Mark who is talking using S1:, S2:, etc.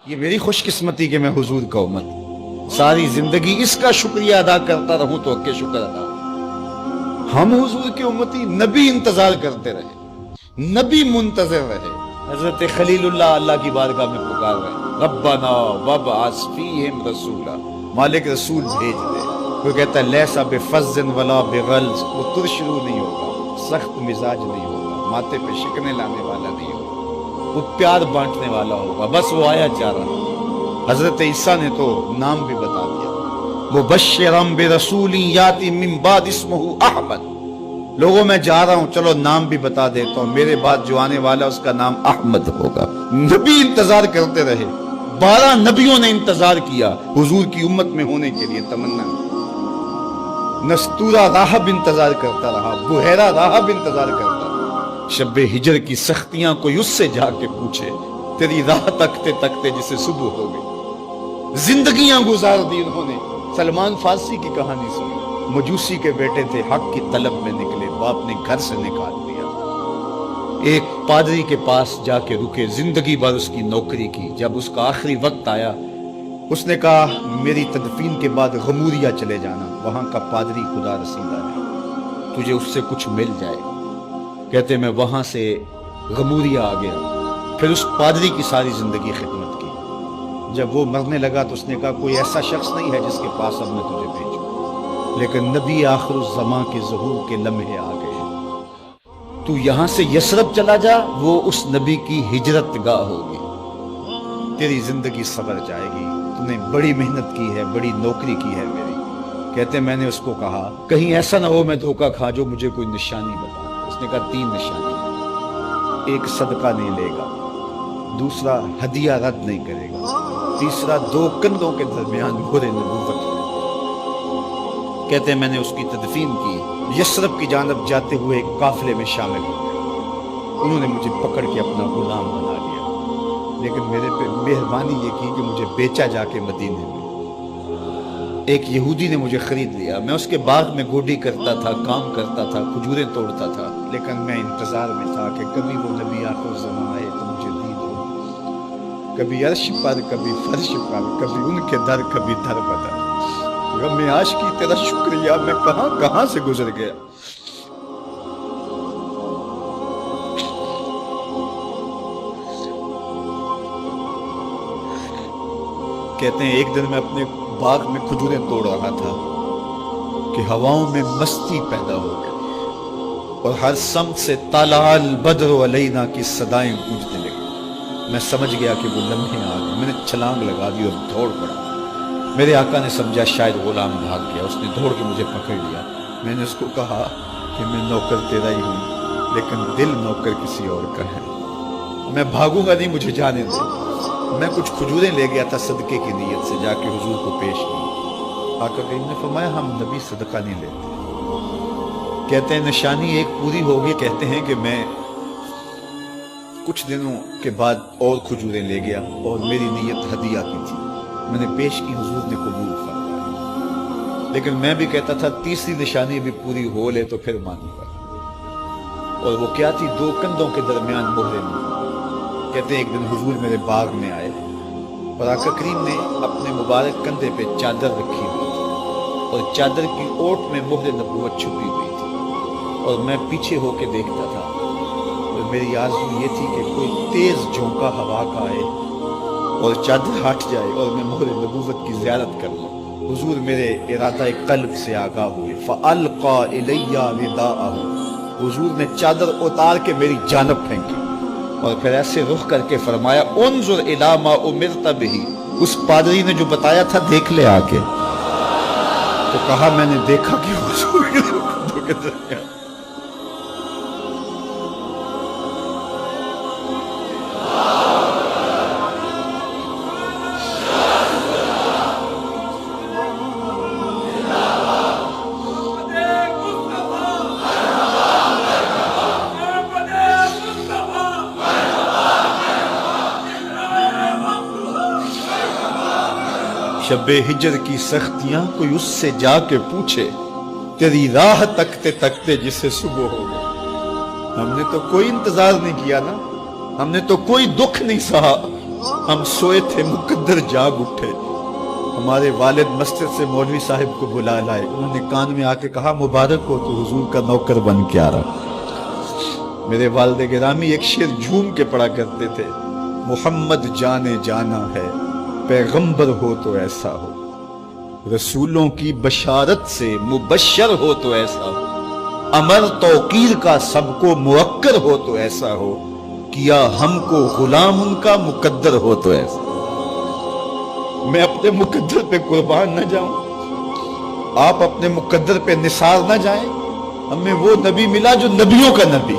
S1: یہ میری خوش قسمتی کہ میں حضور کا امت ساری زندگی اس کا شکریہ ادا کرتا رہوں تو کہ شکر ادا. ہم حضور کے امتی، نبی انتظار کرتے رہے، نبی منتظر رہے. حضرت خلیل اللہ کی بارگاہ میں پکار رہے، ربنا وابعث فیہم رسولا، مالک رسول بھیج دے. وہ کہتا ہے لیسا بفظ ولا بغلظ، وہ ترشرو نہیں ہوگا، سخت مزاج نہیں ہوگا، ماتھے پہ شکنے لانے والا نہیں ہوگا، وہ پیار بانٹنے والا ہوگا. بس وہ آیا چاہ رہا. حضرت عیسیٰ نے تو نام بھی بتا دیا، مبشرا برسول یاتی من بعد اسمہ احمد. لوگوں میں جا رہا ہوں، چلو نام بھی بتا دیتا ہوں، میرے بعد جو آنے والا اس کا نام احمد ہوگا. نبی انتظار کرتے رہے، 12 نبیوں نے انتظار کیا حضور کی امت میں ہونے کے لیے. تمنا نستورہ راہب انتظار کرتا رہا، بحیرہ راہب انتظار کرتا رہا. شب ہجر کی سختیاں کوئی اس سے جا کے پوچھے، تیری راہ تکتے تکتے جسے صبح ہو گئی. زندگیاں گزار دی انہوں نے. سلمان فارسی کی کہانی سنی، مجوسی کے بیٹے تھے، حق کی طلب میں نکلے، باپ نے گھر سے نکال دیا. ایک پادری کے پاس جا کے رکے، زندگی بھر اس کی نوکری کی. جب اس کا آخری وقت آیا، اس نے کہا میری تدفین کے بعد غموریا چلے جانا، وہاں کا پادری خدا رسیدہ ہے، تجھے اس سے کچھ مل جائے. کہتے میں وہاں سے غموریا آ گیا. پھر اس پادری کی ساری زندگی خدمت کی. جب وہ مرنے لگا تو اس نے کہا کوئی ایسا شخص نہیں ہے جس کے پاس اب میں تجھے بھیجوں، لیکن نبی آخر الزمان کے ظہور کے لمحے آ گئے. تو یہاں سے یثرب چلا جا، وہ اس نبی کی ہجرت گاہ ہوگی. تیری زندگی سنور جائے گی، تو نے بڑی محنت کی ہے، بڑی نوکری کی ہے میری. کہتے میں نے اس کو کہا کہیں ایسا نہ ہو میں دھوکہ کھا جو مجھے کوئی نشانی بتا. اس نے کہا 3 نشانی، ایک صدقہ نہیں لے گا، دوسرا ہدیہ رد نہیں کرے گا، تیسرا 2 کندھوں کے درمیان مہر نبوت. کہتے ہیں میں نے اس کی تدفین کی، یثرب کی جانب جاتے ہوئے ایک قافلے میں شامل ہو گئے. انہوں نے مجھے پکڑ کے اپنا غلام بنا لیا، لیکن میرے پہ مہربانی یہ کی کہ مجھے بیچا جا کے مدینے میں. ایک یہودی نے مجھے خرید لیا. میں اس کے باغ میں گوڈی کرتا تھا، کام کرتا تھا، کھجوریں توڑتا تھا، لیکن میں انتظار میں تھا کہ کبھی وہ نبی آخر زمان آئے تو مجھے دید ہو. کبھی عرش پر، کبھی فرش پر، کبھی ان کے در، کبھی در بدر. غم عاشقی تیرا شکریہ، میں کہاں کہاں سے گزر گیا. کہتے ہیں ایک دن میں اپنے باغ میں کھجوریں توڑ رہا تھا کہ ہواؤں میں مستی پیدا ہو گئی اور ہر سمت سے طلع البدر علینا کی صدائیں گونجنے لگی. میں سمجھ گیا کہ وہ لمحے آ گئے. میں نے چھلانگ لگا دی اور دوڑ پڑا. میرے آقا نے سمجھا شاید غلام بھاگ گیا، اس نے دوڑ کے مجھے پکڑ لیا. میں نے اس کو کہا کہ میں نوکر تیرا ہی ہوں، لیکن دل نوکر کسی اور کا ہے. میں بھاگوں گا نہیں، مجھے جانے دے. میں کچھ کھجوریں لے گیا تھا صدقے کی نیت سے، جا کے حضور کو پیش کی. آقا کریم نے فرمایا ہم نبی صدقہ نہیں لیتے. کہتے ہیں نشانی ایک پوری ہوگی. کہتے ہیں کہ میں کچھ دنوں کے بعد اور کھجوریں لے گیا اور میری نیت ہدیہ کی تھی. میں نے پیش کی، حضور نے قبول فرمایا. لیکن میں بھی کہتا تھا تیسری نشانی بھی پوری ہو لے تو پھر مانوں گا. اور وہ کیا تھی؟ 2 کندھوں کے درمیان مہر نبوت. کہتے ہیں ایک دن حضور میرے باغ میں آئے اور آقا کریم نے اپنے مبارک کندھے پہ چادر رکھی ہوئی تھی اور چادر کی اوٹ میں مہر نبوت چھپی ہوئی تھی. اور میں پیچھے ہو کے دیکھتا تھا اور میری آرزو یہ تھی کہ کوئی تیز جھونکا ہوا کا آئے اور چادر ہٹ جائے اور میں مہر نبوت کی زیارت کر لوں. حضور میرے ارادہ قلب سے آگاہ ہوئے. فَأَلْقَى إِلَيَّ رِدَاءَهُ، حضور نے چادر اتار کے میری جانب پھینکی اور پھر ایسے رخ کر کے فرمایا انظر الی ما امرت بہ. اس پادری نے جو بتایا تھا دیکھ لے آ کے. تو کہا میں نے دیکھا کہ حضور کے کندھوں کے درمیان. شب ہجر کی سختیاں کوئی اس سے جا کے پوچھے، تیری راہ تکتے تکتے جسے صبح ہو گئی. ہم نے تو کوئی انتظار نہیں کیا نا، ہم نے تو کوئی دکھ نہیں سہا، ہم سوئے تھے مقدر جاگ اٹھے. ہمارے والد مسجد سے مولوی صاحب کو بلا لائے. انہوں نے کان میں آ کے کہا مبارک ہو تو حضور کا نوکر بن کے آ رہا. میرے والد گرامی ایک شعر جھوم کے پڑھا کرتے تھے, محمد جانے جانا ہے پیغمبر ہو تو ایسا ہو, رسولوں کی بشارت سے مبشر ہو تو ایسا ہو, امر توقیر کا سب کو موکر ہو تو ایسا ہو, کیا ہم کو غلام ان کا مقدر ہو تو ایسا. میں اپنے مقدر پہ قربان نہ جاؤں, آپ اپنے مقدر پہ نثار نہ جائیں. ہمیں وہ نبی ملا جو نبیوں کا نبی.